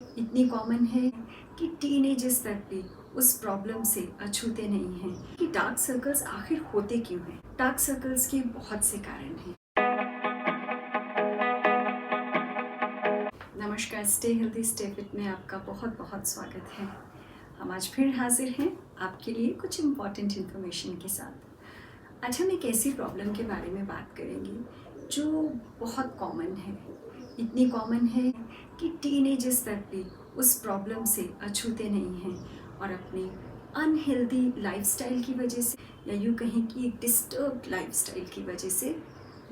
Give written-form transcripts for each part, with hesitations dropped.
इतनी कॉमन है कि टीनेजर्स तक भी उस प्रॉब्लम से अछूते नहीं हैं कि डार्क सर्कल्स आखिर होते क्यों हैं। डार्क सर्कल्स के बहुत से कारण हैं। नमस्कार, स्टे हेल्दी स्टे फिट में आपका बहुत बहुत स्वागत है। हम आज फिर हाजिर हैं आपके लिए कुछ इम्पॉर्टेंट इन्फॉर्मेशन के साथ। आज हम एक ऐसी प्रॉब्लम के बारे में बात करेंगे जो बहुत कॉमन है। इतनी कॉमन है कि टीनेजर्स तक भी उस प्रॉब्लम से अछूते नहीं हैं और अपनी अनहेल्दी लाइफस्टाइल की वजह से या यूँ कहें कि एक डिस्टर्ब्ड लाइफस्टाइल की वजह से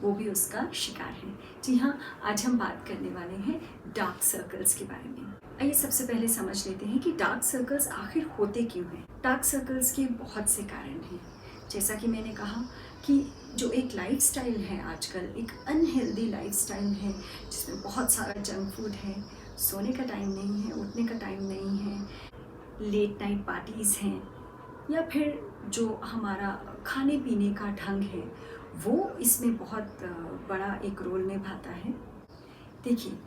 वो भी उसका शिकार है। जी हाँ, आज हम बात करने वाले हैं डार्क सर्कल्स के बारे में। आइए सबसे पहले समझ लेते हैं कि डार्क सर्कल्स आखिर होते क्यों हैं। डार्क सर्कल्स के बहुत से कारण हैं। जैसा कि मैंने कहा कि जो एक लाइफस्टाइल है आजकल, एक अनहेल्दी लाइफस्टाइल है जिसमें बहुत सारा जंक फूड है, सोने का टाइम नहीं है, उठने का टाइम नहीं है, लेट नाइट पार्टीज़ हैं, या फिर जो हमारा खाने पीने का ढंग है वो इसमें बहुत बड़ा एक रोल निभाता है। देखिए,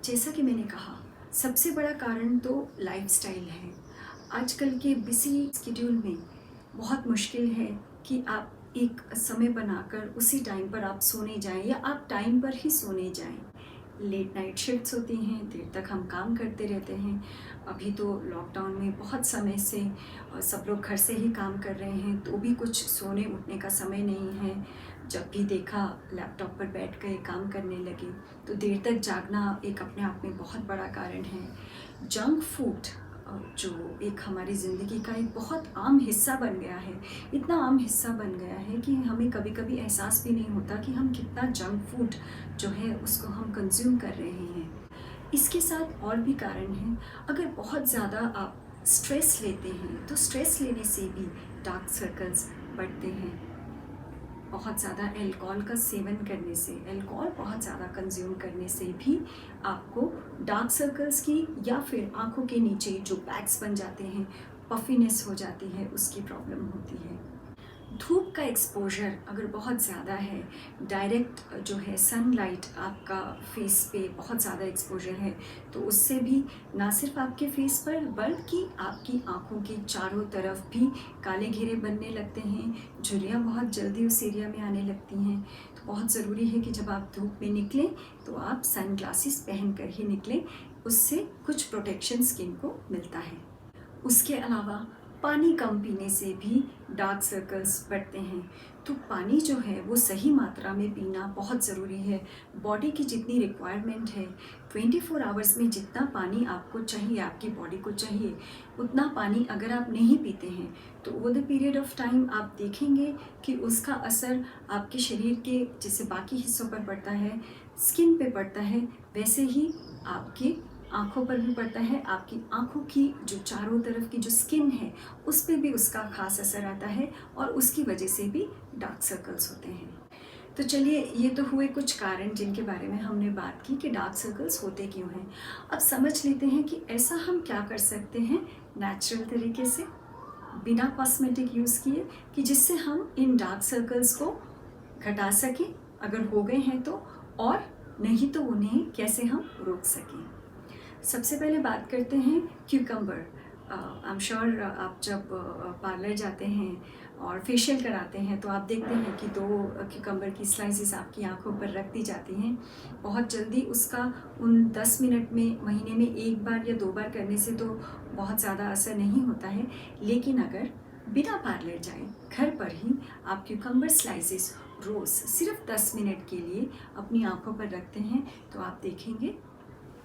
जैसा कि मैंने कहा, सबसे बड़ा कारण तो लाइफस्टाइल है। आजकल के बिज़ी शेड्यूल में बहुत मुश्किल है कि आप एक समय बनाकर उसी टाइम पर आप सोने जाएँ या आप टाइम पर ही सोने जाएँ। लेट नाइट शिफ्ट्स होती हैं, देर तक हम काम करते रहते हैं। अभी तो लॉकडाउन में बहुत समय से सब लोग घर से ही काम कर रहे हैं, तो भी कुछ सोने उठने का समय नहीं है। जब भी देखा लैपटॉप पर बैठ गए, काम करने लगे, तो देर तक जागना एक अपने आप में बहुत बड़ा कारण है। जंक फूड जो एक हमारी ज़िंदगी का एक बहुत आम हिस्सा बन गया है, इतना आम हिस्सा बन गया है कि हमें कभी-कभी एहसास भी नहीं होता कि हम कितना जंक फूड जो है उसको हम कंज़्यूम कर रहे हैं। इसके साथ और भी कारण हैं। अगर बहुत ज़्यादा आप स्ट्रेस लेते हैं, तो स्ट्रेस लेने से भी डार्क सर्कल्स बढ़ते हैं। बहुत ज़्यादा अल्कोहल का सेवन करने से, अल्कोहल बहुत ज़्यादा कंज्यूम करने से भी आपको डार्क सर्कल्स की या फिर आँखों के नीचे जो बैग्स बन जाते हैं, पफीनेस हो जाती है, उसकी प्रॉब्लम होती है। धूप का एक्सपोजर अगर बहुत ज़्यादा है, डायरेक्ट जो है सनलाइट आपका फेस पे बहुत ज़्यादा एक्सपोजर है, तो उससे भी ना सिर्फ आपके फेस पर बल्कि आपकी आँखों के चारों तरफ भी काले घेरे बनने लगते हैं, झुर्रियाँ बहुत जल्दी उस एरिया में आने लगती हैं। तो बहुत ज़रूरी है कि जब आप धूप में निकलें तो आप सन ग्लासेस पहन कर ही निकलें, उससे कुछ प्रोटेक्शन स्किन को मिलता है। उसके अलावा पानी कम पीने से भी डार्क सर्कल्स बढ़ते हैं। तो पानी जो है वो सही मात्रा में पीना बहुत ज़रूरी है। बॉडी की जितनी रिक्वायरमेंट है, 24 आवर्स में जितना पानी आपको चाहिए, आपकी बॉडी को चाहिए, उतना पानी अगर आप नहीं पीते हैं तो over the period of time आप देखेंगे कि उसका असर आपके शरीर के जैसे बाकी हिस्सों पर पड़ता है, स्किन पे पड़ता है, वैसे ही आपके आँखों पर भी पड़ता है। आपकी आँखों की जो चारों तरफ की जो स्किन है, उस पे भी उसका ख़ास असर आता है और उसकी वजह से भी डार्क सर्कल्स होते हैं। तो चलिए, ये तो हुए कुछ कारण जिनके बारे में हमने बात की कि डार्क सर्कल्स होते क्यों हैं। अब समझ लेते हैं कि ऐसा हम क्या कर सकते हैं नेचुरल तरीके से, बिना कॉस्मेटिक यूज़ किए, कि जिससे हम इन डार्क सर्कल्स को घटा सकें अगर हो गए हैं तो, और नहीं तो उन्हें कैसे हम रोक सकें। सबसे पहले बात करते हैं क्यूकम्बर। आई एम श्योर आप जब पार्लर जाते हैं और फेशियल कराते हैं तो आप देखते हैं कि 2 क्यूकम्बर की स्लाइसेस आपकी आंखों पर रख दी जाती हैं। बहुत जल्दी उसका उन 10 मिनट में, महीने में 1 बार या 2 बार करने से तो बहुत ज़्यादा असर नहीं होता है। लेकिन अगर बिना पार्लर जाए घर पर ही आप क्यूकम्बर स्लाइसेस रोज़ सिर्फ 10 मिनट के लिए अपनी आंखों पर रखते हैं, तो आप देखेंगे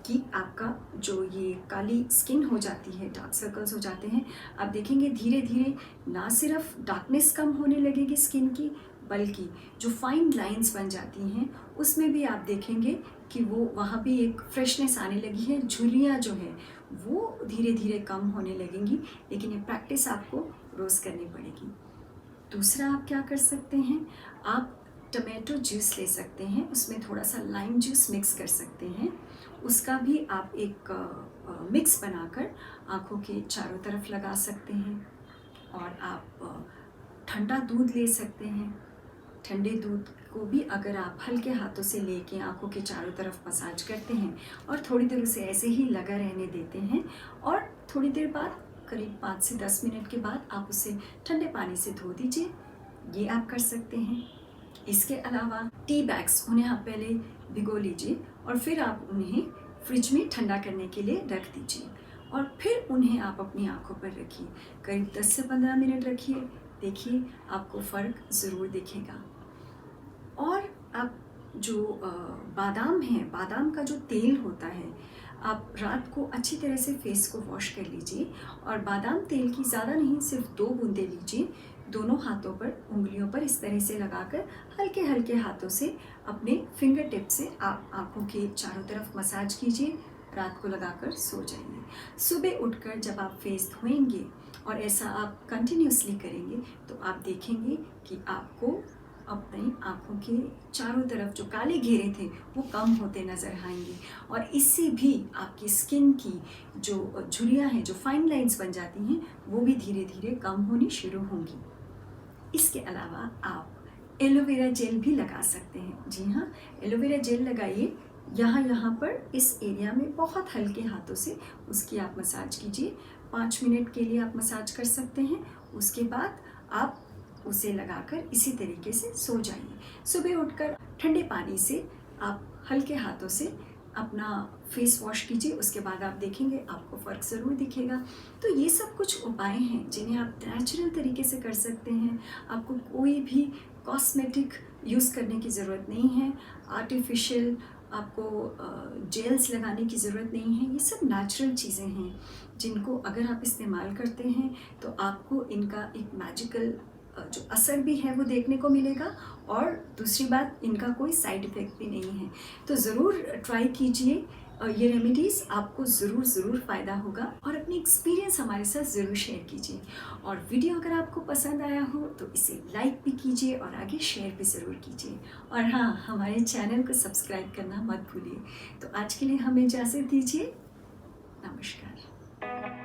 कि आपका जो ये काली स्किन हो जाती है, डार्क सर्कल्स हो जाते हैं, आप देखेंगे धीरे धीरे ना सिर्फ डार्कनेस कम होने लगेगी स्किन की, बल्कि जो फाइन लाइंस बन जाती हैं उसमें भी आप देखेंगे कि वो वहाँ भी एक फ्रेशनेस आने लगी है। झुर्रियाँ जो है वो धीरे धीरे कम होने लगेंगी, लेकिन ये प्रैक्टिस आपको रोज़ करनी पड़ेगी। दूसरा आप क्या कर सकते हैं, आप टमाटो जूस ले सकते हैं, उसमें थोड़ा सा लाइम जूस मिक्स कर सकते हैं। उसका भी आप एक मिक्स बनाकर आँखों के चारों तरफ लगा सकते हैं। और आप ठंडा दूध ले सकते हैं। ठंडे दूध को भी अगर आप हल्के हाथों से लेके आँखों के चारों तरफ मसाज करते हैं और थोड़ी देर उसे ऐसे ही लगा रहने देते हैं और थोड़ी देर बाद करीब 5 से 10 मिनट के बाद आप उसे ठंडे पानी से धो दीजिए, ये आप कर सकते हैं। इसके अलावा टी बैग्स, उन्हें आप पहले भिगो लीजिए और फिर आप उन्हें फ्रिज में ठंडा करने के लिए रख दीजिए और फिर उन्हें आप अपनी आँखों पर रखिए, करीब 10 से 15 मिनट रखिए, देखिए आपको फ़र्क ज़रूर दिखेगा। और आप जो बादाम है, बादाम का जो तेल होता है, आप रात को अच्छी तरह से फेस को वॉश कर लीजिए और बादाम तेल की ज़्यादा नहीं, सिर्फ 2 बूंदें लीजिए, दोनों हाथों पर, उंगलियों पर इस तरह से लगाकर हल्के हल्के हाथों से अपने फिंगर टिप से आप आँखों के चारों तरफ मसाज कीजिए, रात को लगाकर सो जाइए। सुबह उठकर जब आप फेस धोएंगे और ऐसा आप कंटिन्यूसली करेंगे तो आप देखेंगे कि आपको अपनी आँखों के चारों तरफ जो काले घेरे थे वो कम होते नज़र आएंगे और इससे भी आपकी स्किन की जो झुर्रियाँ हैं, जो फाइन लाइंस बन जाती हैं, वो भी धीरे धीरे कम होनी शुरू होंगी। इसके अलावा आप एलोवेरा जेल भी लगा सकते हैं। जी हाँ, एलोवेरा जेल लगाइए, यहाँ पर इस एरिया में बहुत हल्के हाथों से उसकी आप मसाज कीजिए। 5 मिनट के लिए आप मसाज कर सकते हैं, उसके बाद आप उसे लगाकर इसी तरीके से सो जाइए। सुबह उठकर ठंडे पानी से आप हल्के हाथों से अपना फेस वॉश कीजिए, उसके बाद आप देखेंगे आपको फ़र्क ज़रूर दिखेगा। तो ये सब कुछ उपाय हैं जिन्हें आप नेचुरल तरीके से कर सकते हैं। आपको कोई भी कॉस्मेटिक यूज़ करने की ज़रूरत नहीं है, आर्टिफिशियल आपको जेल्स लगाने की ज़रूरत नहीं है। ये सब नेचुरल चीज़ें हैं जिनको अगर आप इस्तेमाल करते हैं तो आपको इनका एक मैजिकल जो असर भी है वो देखने को मिलेगा और दूसरी बात, इनका कोई साइड इफ़ेक्ट भी नहीं है। तो ज़रूर ट्राई कीजिए, ये रेमेडीज़ आपको ज़रूर फ़ायदा होगा और अपनी एक्सपीरियंस हमारे साथ ज़रूर शेयर कीजिए। और वीडियो अगर आपको पसंद आया हो तो इसे लाइक भी कीजिए और आगे शेयर भी ज़रूर कीजिए। और हाँ, हमारे चैनल को सब्सक्राइब करना मत भूलिए। तो आज के लिए हमें इजाज़त दीजिए। नमस्कार।